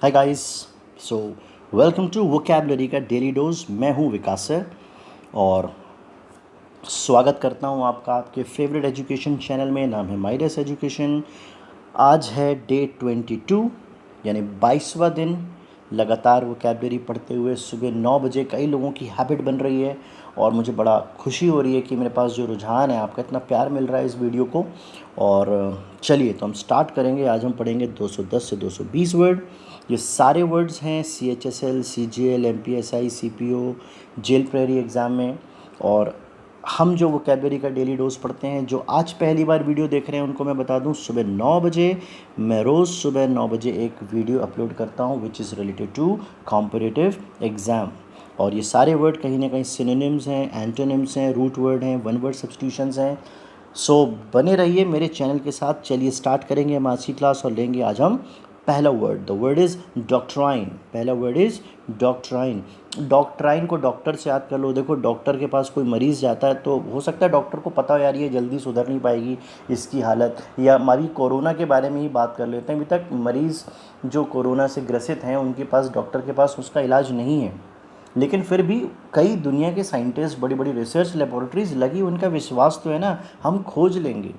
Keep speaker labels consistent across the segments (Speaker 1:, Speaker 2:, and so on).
Speaker 1: Hi guys. So welcome to vocabulary का daily dose. मैं हूं विकास सर और स्वागत करता हूं आपका आपके फेवरेट एजुकेशन चैनल में। नाम है माइडस एजुकेशन। आज है डे 22 यानी 22वां दिन लगातार वोकैबलरी पढ़ते हुए। सुबह 9 बजे कई लोगों की हैबिट बन रही है और मुझे बड़ा खुशी हो रही है कि मेरे पास जो रुझान है, आपका इतना प्यार मिल रहा है इस वीडियो को। और चलिए तो हम स्टार्ट करेंगे। आज हम पढ़ेंगे 210 से 220 वर्ड। ये सारे वर्ड्स हैं CHSL, CGL, MPSI, CPO, जेल प्रेरी एग्ज़ाम में। और हम जो वोकैबलरी का डेली डोज पढ़ते हैं, जो आज पहली बार वीडियो देख रहे हैं उनको मैं बता दूं, सुबह 9 बजे मैं रोज़ सुबह 9 बजे एक वीडियो अपलोड करता हूं which is related to competitive exam. और ये सारे वर्ड कहीं ना कहीं सिनोनिम्स हैं, एंटोनिम्स हैं, रूट वर्ड हैं, वन वर्ड सब्स्टिट्यूशंस हैं। सो बने रहिए मेरे चैनल के साथ। चलिए स्टार्ट करेंगे हम आज की क्लास और लेंगे आज हम पहला word. The word is doctrine. पहला वर्ड इज़ डॉक्ट्राइन। डॉक्ट्राइन को डॉक्टर से याद कर लो। देखो, डॉक्टर के पास कोई मरीज़ जाता है तो हो सकता है डॉक्टर को पता हो यार ये जल्दी सुधर नहीं पाएगी इसकी हालत। या हमारी कोरोना के बारे में ही बात कर लेते हैं। अभी तक मरीज़ जो कोरोना से ग्रसित हैं उनके पास, डॉक्टर के पास उसका इलाज नहीं है, लेकिन फिर भी कई दुनिया के साइंटिस्ट, बड़ी बड़ी रिसर्च लेबोरेटरीज लगी, उनका विश्वास तो है ना हम खोज लेंगे।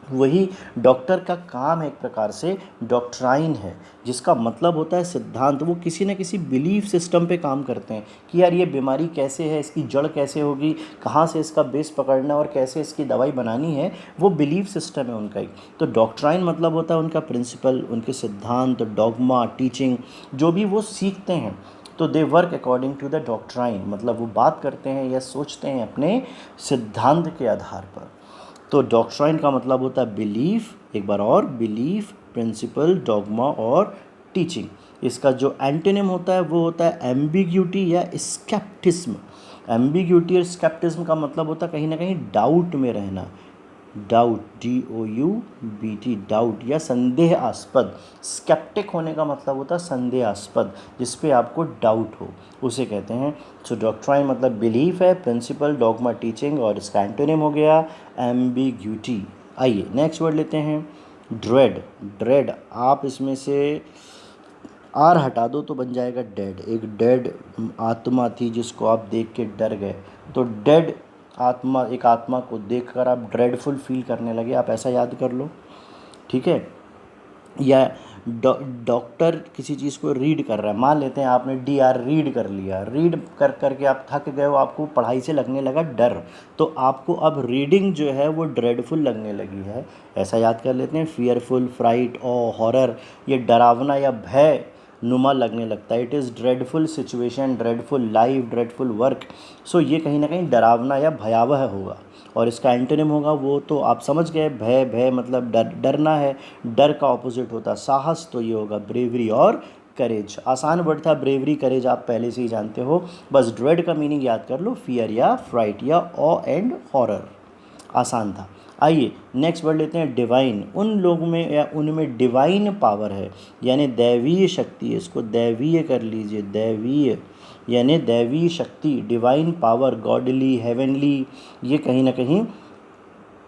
Speaker 1: वही डॉक्टर का काम है, एक प्रकार से डॉक्ट्राइन है, जिसका मतलब होता है सिद्धांत। वो किसी न किसी बिलीफ सिस्टम पे काम करते हैं कि यार ये बीमारी कैसे है, इसकी जड़ कैसे होगी, कहाँ से इसका बेस पकड़ना है और कैसे इसकी दवाई बनानी है। वो बिलीफ सिस्टम है उनका ही। तो डॉक्ट्राइन मतलब होता है उनका प्रिंसिपल, उनके सिद्धांत, डॉगमा, टीचिंग, जो भी वो सीखते हैं। तो they work according to the doctrine, मतलब वो बात करते हैं या सोचते हैं अपने सिद्धांत के आधार पर। तो डॉक्ट्राइन का मतलब होता है बिलीफ। एक बार और, बिलीफ, प्रिंसिपल, डॉगमा और टीचिंग। इसका जो एंटोनिम होता है वो होता है एम्बिग्यूटी या स्केप्टिज्म। एम्बिग्यूटी और स्केप्टिज्म का मतलब होता है कहीं ना कहीं डाउट में रहना। डाउट, DOUBT, डाउट या संदेहास्पद। स्केप्टिक होने का मतलब होता है संदेहास्पद, जिस पे आपको डाउट हो, उसे कहते हैं। सो डॉक्ट्राइन मतलब बिलीफ है, प्रिंसिपल, डॉगमा, टीचिंग, और इसका एंटोनिम हो गया एम्बिग्यूटी। आइए नेक्स्ट वर्ड लेते हैं, ड्रेड। ड्रेड, आप इसमें से आर हटा दो तो बन जाएगा डेड। एक डेड आत्मा थी जिसको आप देख के डर गए, तो डेड आत्मा, एक आत्मा को देखकर आप ड्रेडफुल फील करने लगे, आप ऐसा याद कर लो, ठीक है। या डॉक्टर किसी चीज़ को रीड कर रहा है, मान लेते हैं आपने DR रीड कर लिया, रीड कर करके आप थक गए हो, आपको पढ़ाई से लगने लगा डर, तो आपको अब रीडिंग जो है वो ड्रेडफुल लगने लगी है, ऐसा याद कर लेते हैं। फियरफुल, फ्राइट और हॉरर, ये डरावना या भय नुमा लगने लगता है। It is dreadful situation, dreadful life, dreadful work. So ये कहीं ना कहीं डरावना या भयावह होगा। और इसका एंटोनिम होगा, वो तो आप समझ गए, भय। भय मतलब डरना है। डर का ऑपोजिट होता है साहस, तो ये होगा ब्रेवरी और करेज। आसान वर्ड था ब्रेवरी, करेज आप पहले से ही जानते हो, बस ड्रेड का मीनिंग याद कर लो, फियर या फ्राइट या ऑ एंड हॉरर। आसान था। आइए नेक्स्ट वर्ड लेते हैं, डिवाइन। उन लोगों में या उनमें डिवाइन पावर है, यानी दैवीय शक्ति है। इसको दैवीय कर लीजिए, दैवीय यानी दैवीय शक्ति, डिवाइन पावर, गॉडली, हेवनली, ये कहीं ना कहीं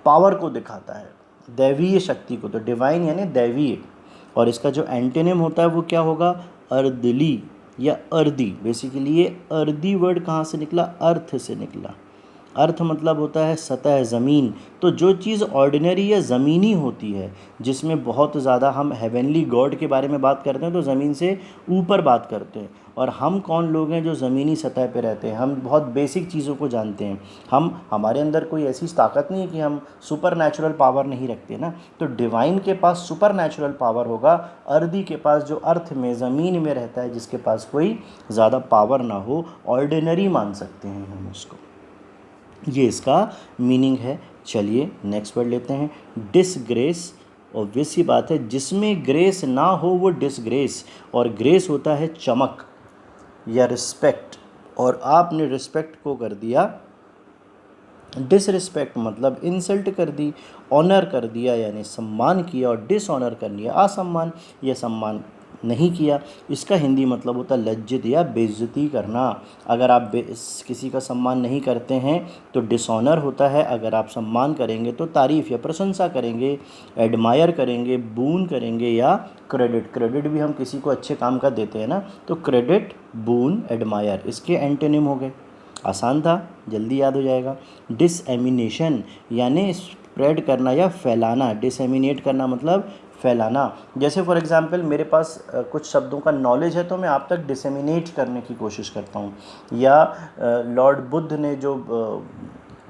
Speaker 1: पावर को दिखाता है, दैवीय शक्ति को। तो डिवाइन यानी दैवीय। और इसका जो एंटोनिम होता है वो क्या होगा, अर्दली या अर्दी। बेसिकली ये अर्दी वर्ड कहाँ से निकला, अर्थ से निकला। अर्थ मतलब होता है सतह, ज़मीन। तो जो चीज़ ऑर्डिनरी या ज़मीनी होती है, जिसमें बहुत ज़्यादा हम हेवनली गॉड के बारे में बात करते हैं तो ज़मीन से ऊपर बात करते हैं। और हम कौन लोग हैं जो ज़मीनी सतह पे रहते हैं, हम बहुत बेसिक चीज़ों को जानते हैं। हमारे अंदर कोई ऐसी ताकत नहीं है कि हम सुपर नेचुरल पावर नहीं रखते ना। तो डिवाइन के पास सुपर नेचुरल पावर होगा, अर्दी के पास जो अर्थ में, ज़मीन में रहता है, जिसके पास कोई ज़्यादा पावर ना हो, ऑर्डिनरी मान सकते हैं हम उसको। ये इसका मीनिंग है। चलिए नेक्स्ट वर्ड लेते हैं, डिसग्रेस। ऑब्वियस सी बात है, जिसमें ग्रेस ना हो वो डिसग्रेस, और ग्रेस होता है चमक या रिस्पेक्ट, और आपने रिस्पेक्ट को कर दिया डिसरिस्पेक्ट, मतलब इंसल्ट कर दी। ऑनर कर दिया यानी सम्मान किया, और डिसऑनर कर लिया असम्मान या सम्मान नहीं किया। इसका हिंदी मतलब होता है लज्जित या बेइज्जती करना। अगर आप किसी का सम्मान नहीं करते हैं तो डिसऑनर होता है, अगर आप सम्मान करेंगे तो तारीफ़ या प्रशंसा करेंगे, एडमायर करेंगे, बून करेंगे या क्रेडिट। क्रेडिट भी हम किसी को अच्छे काम का देते हैं ना, तो क्रेडिट, बून, एडमायर इसके एंटोनिम हो गए। आसान था, जल्दी याद हो जाएगा। डिसएमिनेशन यानी स्प्रेड करना या फैलाना। डिसएमिनेट करना मतलब फैलाना। जैसे फॉर एग्जांपल मेरे पास कुछ शब्दों का नॉलेज है तो मैं आप तक डिसएमिनेट करने की कोशिश करता हूँ। या लॉर्ड बुद्ध ने जो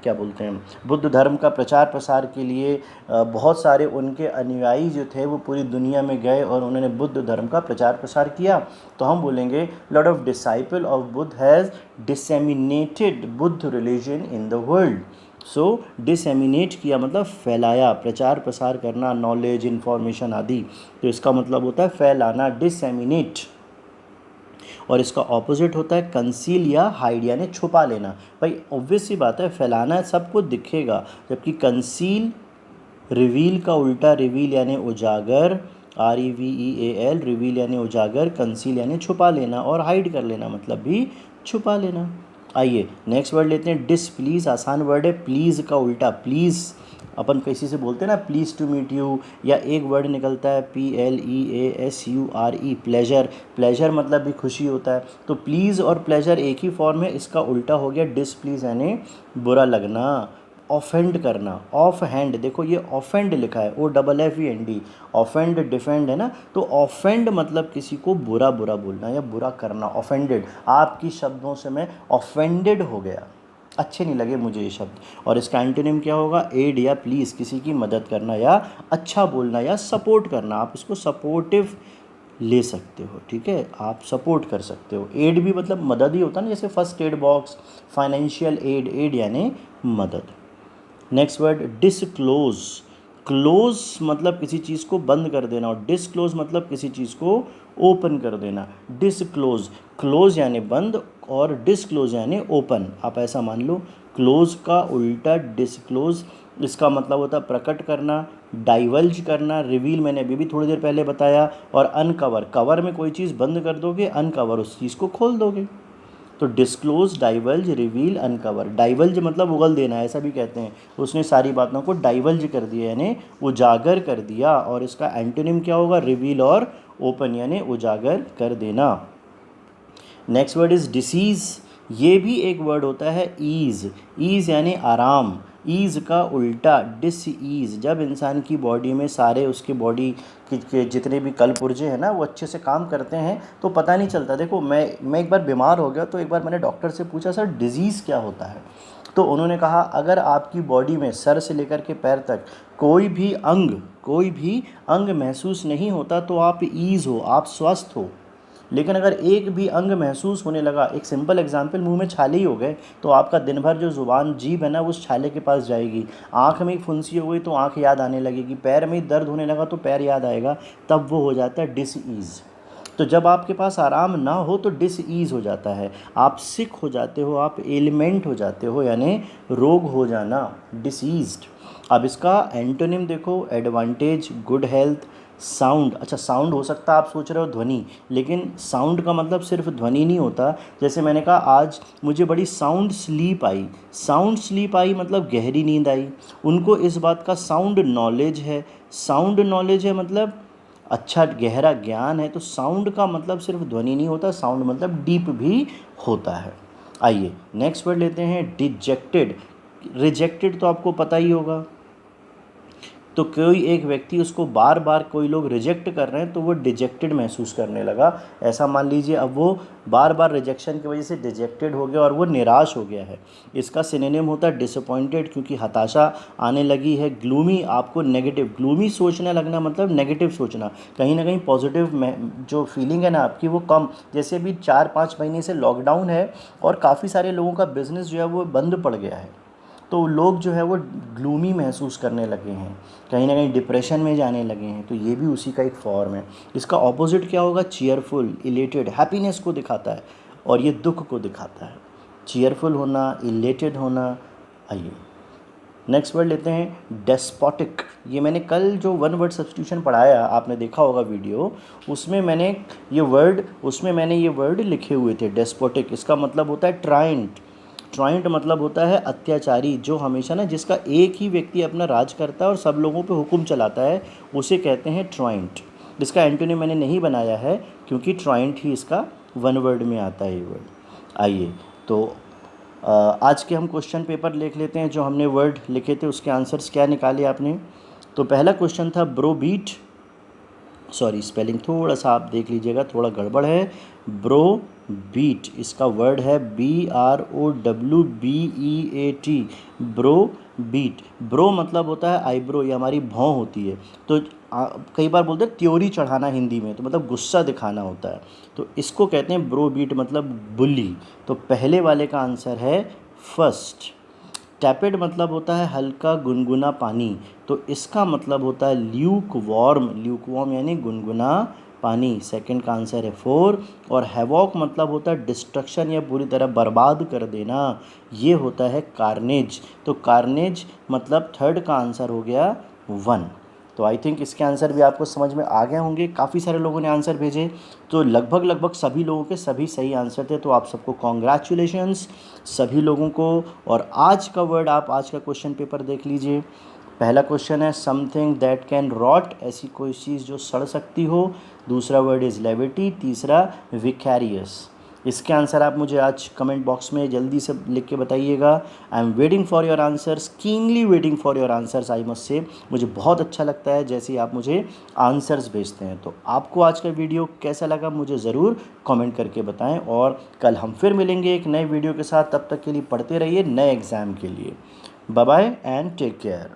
Speaker 1: क्या बोलते हैं, बुद्ध धर्म का प्रचार प्रसार के लिए बहुत सारे उनके अनुयायी जो थे वो पूरी दुनिया में गए और उन्होंने बुद्ध धर्म का प्रचार प्रसार किया। तो हम बोलेंगे lot of disciple of Buddha has disseminated Buddha religion in the world. So disseminate किया मतलब फैलाया, प्रचार प्रसार करना, नॉलेज, इन्फॉर्मेशन आदि। तो इसका मतलब होता है फैलाना, डिसेमिनेट। और इसका ऑपोजिट होता है कंसील या हाइड यानी छुपा लेना। भाई ऑब्वियस सी बात है, फैलाना सबको दिखेगा, जबकि कंसील, रिवील का उल्टा रिवील यानी उजागर, REVEAL, रिवील यानी उजागर, कंसील यानी छुपा लेना, और हाइड कर लेना मतलब भी छुपा लेना। आइए नेक्स्ट वर्ड लेते हैं डिसप्लीज। आसान वर्ड है, प्लीज़ का उल्टा प्लीज़। अपन किसी से बोलते हैं ना प्लीज़ टू मीट यू, या एक वर्ड निकलता है PLEASURE, प्लेजर। प्लेजर मतलब भी खुशी होता है। तो प्लीज़ और प्लेजर एक ही फॉर्म है, इसका उल्टा हो गया डिसप्लीज यानी बुरा लगना, ऑफेंड करना। ऑफ हैंड, देखो ये ऑफेंड लिखा है, OFFEND। ऑफेंड डिफेंड है ना, तो ऑफेंड मतलब किसी को बुरा बुरा बोलना या बुरा करना। ऑफेंडेड, आपकी शब्दों से मैं ऑफेंडेड हो गया, अच्छे नहीं लगे मुझे ये शब्द। और इसका एंटोनिम क्या होगा, एड या प्लीज़, किसी की मदद करना या अच्छा बोलना या सपोर्ट करना। आप इसको सपोर्टिव ले सकते हो, ठीक है, आप सपोर्ट कर सकते हो। एड भी मतलब मदद ही होता है ना, जैसे first aid box, financial aid, aid यानी मदद। Next word disclose. क्लोज मतलब किसी चीज़ को बंद कर देना, और डिसक्लोज मतलब किसी चीज़ को ओपन कर देना। डिसक्लोज, क्लोज यानी बंद और डिसक्लोज यानी ओपन, आप ऐसा मान लो। क्लोज का उल्टा डिसक्लोज, इसका मतलब होता है प्रकट करना, डाइवल्ज करना, रिवील मैंने अभी भी थोड़ी देर पहले बताया, और अनकवर, कवर में कोई चीज़ बंद कर दोगे, अनकवर उस चीज़ को खोल दोगे। तो disclose, divulge, reveal, uncover. Divulge मतलब उगल देना, ऐसा भी कहते हैं, उसने सारी बातों को डाइवल्ज कर दिया यानी उजागर कर दिया। और इसका एंटोनिम क्या होगा, रिवील और ओपन यानी उजागर कर देना। Next word is disease. ये भी एक वर्ड होता है ईज़। ईज़ यानी आराम, ईज़ का उल्टा डिसईज़। जब इंसान की बॉडी में सारे उसके बॉडी के जितने भी कल पुर्जे हैं ना वो अच्छे से काम करते हैं तो पता नहीं चलता। देखो मैं एक बार बीमार हो गया तो एक बार मैंने डॉक्टर से पूछा सर डिज़ीज़ क्या होता है, तो उन्होंने कहा अगर आपकी बॉडी में सर से लेकर के पैर तक कोई भी अंग महसूस नहीं होता तो आप ईज़ हो, आप स्वस्थ हो। लेकिन अगर एक भी अंग महसूस होने लगा, एक सिंपल एग्जांपल, मुंह में छाले ही हो गए तो आपका दिन भर जो ज़ुबान जीभ है ना उस छाले के पास जाएगी। आँख में फुंसी हो गई तो आँख याद आने लगेगी, पैर में दर्द होने लगा तो पैर याद आएगा, तब वो हो जाता है डिसईज़। तो जब आपके पास आराम ना हो तो डिसईज़ हो जाता है, आप सिक हो जाते हो, आप एलिमेंट हो जाते हो यानी रोग हो जाना, डिसीज्ड। अब इसका एंटोनिम देखो, एडवांटेज, गुड हेल्थ, साउंड। अच्छा साउंड हो सकता है आप सोच रहे हो ध्वनि, लेकिन साउंड का मतलब सिर्फ ध्वनि नहीं होता। जैसे मैंने कहा आज मुझे बड़ी sound sleep I, sound sleep I मतलब गहरी नींद आई। उनको इस बात का साउंड नॉलेज है, साउंड नॉलेज है मतलब अच्छा गहरा ज्ञान है। तो साउंड का मतलब सिर्फ ध्वनि नहीं होता, साउंड मतलब डीप भी होता है। आइए नेक्स्ट वर्ड लेते हैं डिजेक्टेड। रिजेक्टेड तो आपको पता ही होगा, तो कोई एक व्यक्ति उसको बार बार कोई लोग रिजेक्ट कर रहे हैं तो वो डिजेक्टेड महसूस करने लगा। ऐसा मान लीजिए अब वो बार बार रिजेक्शन की वजह से डिजेक्टेड हो गया और वो निराश हो गया है। इसका सिनोनिम होता है डिसअपॉइंटेड, क्योंकि हताशा आने लगी है। ग्लूमी, आपको नेगेटिव, ग्लूमी सोचने लगना मतलब नेगेटिव सोचना, कहीं ना कहीं पॉजिटिव में जो फीलिंग है ना आपकी वो कम। जैसे अभी 4-5 महीने से लॉकडाउन है और काफ़ी सारे लोगों का बिजनेस जो है वो बंद पड़ गया है, तो लोग जो है वो ग्लूमी महसूस करने लगे हैं, कहीं ना कहीं डिप्रेशन में जाने लगे हैं। तो ये भी उसी का एक फॉर्म है। इसका ऑपोजिट क्या होगा, चीयरफुल, इलेटेड, हैप्पीनेस को दिखाता है और ये दुख को दिखाता है। चीयरफुल होना, इलेटेड होना। आइए नेक्स्ट वर्ड लेते हैं डेस्पोटिक। ये मैंने कल जो वन वर्ड सब्स्टिट्यूशन पढ़ाया, आपने देखा होगा वीडियो, उसमें मैंने ये वर्ड लिखे हुए थे। डेस्पोटिक इसका मतलब होता है ट्राइंट। ट्राइंट मतलब होता है अत्याचारी, जो हमेशा ना, जिसका एक ही व्यक्ति अपना राज करता है और सब लोगों पे हुक्म चलाता है, उसे कहते हैं ट्राइंट। इसका एंटोनिम मैंने नहीं बनाया है क्योंकि ट्राइंट ही इसका वन वर्ड में आता है ये वर्ड। आइए तो आज के हम क्वेश्चन पेपर देख लेते हैं। जो हमने वर्ड लिखे थे उसके आंसर्स क्या निकाले आपने। तो पहला क्वेश्चन था ब्रो बीट, सॉरी स्पेलिंग थोड़ा सा आप देख लीजिएगा, थोड़ा गड़बड़ है। ब्रो बीट इसका वर्ड है BROWBEAT, ब्रो बीट। ब्रो मतलब होता है आईब्रो, ये हमारी भौं होती है। तो कई बार बोलते हैं त्योरी चढ़ाना हिंदी में, तो मतलब गुस्सा दिखाना होता है, तो इसको कहते हैं ब्रो बीट मतलब बुली। तो पहले वाले का आंसर है फर्स्ट। टैपेड मतलब होता है हल्का गुनगुना पानी, तो इसका मतलब होता है ल्यूक वार्म। ल्यूक वार्म यानी गुनगुना पानी। सेकंड का आंसर है 4। और हैवॉक मतलब होता है डिस्ट्रक्शन या पूरी तरह बर्बाद कर देना, ये होता है कार्नेज। तो कार्नेज मतलब थर्ड का आंसर हो गया 1। तो आई थिंक इसके आंसर भी आपको समझ में आ गए होंगे। काफ़ी सारे लोगों ने आंसर भेजे, तो लगभग सभी लोगों के सभी सही आंसर थे। तो आप सबको कॉन्ग्रेचुलेशंस सभी लोगों को। और आज का वर्ड आप आज का क्वेश्चन पेपर देख लीजिए। पहला क्वेश्चन है समथिंग दैट कैन रॉट, ऐसी कोई चीज़ जो सड़ सकती हो। दूसरा वर्ड इज़ लेविटी। तीसरा विकैरियस। इसके आंसर आप मुझे आज कमेंट बॉक्स में जल्दी से लिख के बताइएगा। I am waiting for your answers, keenly waiting for your answers I must say. मुझे बहुत अच्छा लगता है जैसे ही आप मुझे आंसर्स भेजते हैं। तो आपको आज का वीडियो कैसा लगा मुझे ज़रूर कमेंट करके बताएं, और कल हम फिर मिलेंगे एक नए वीडियो के साथ। तब तक के लिए पढ़ते रहिए नए एग्ज़ाम के लिए। Bye bye and take care.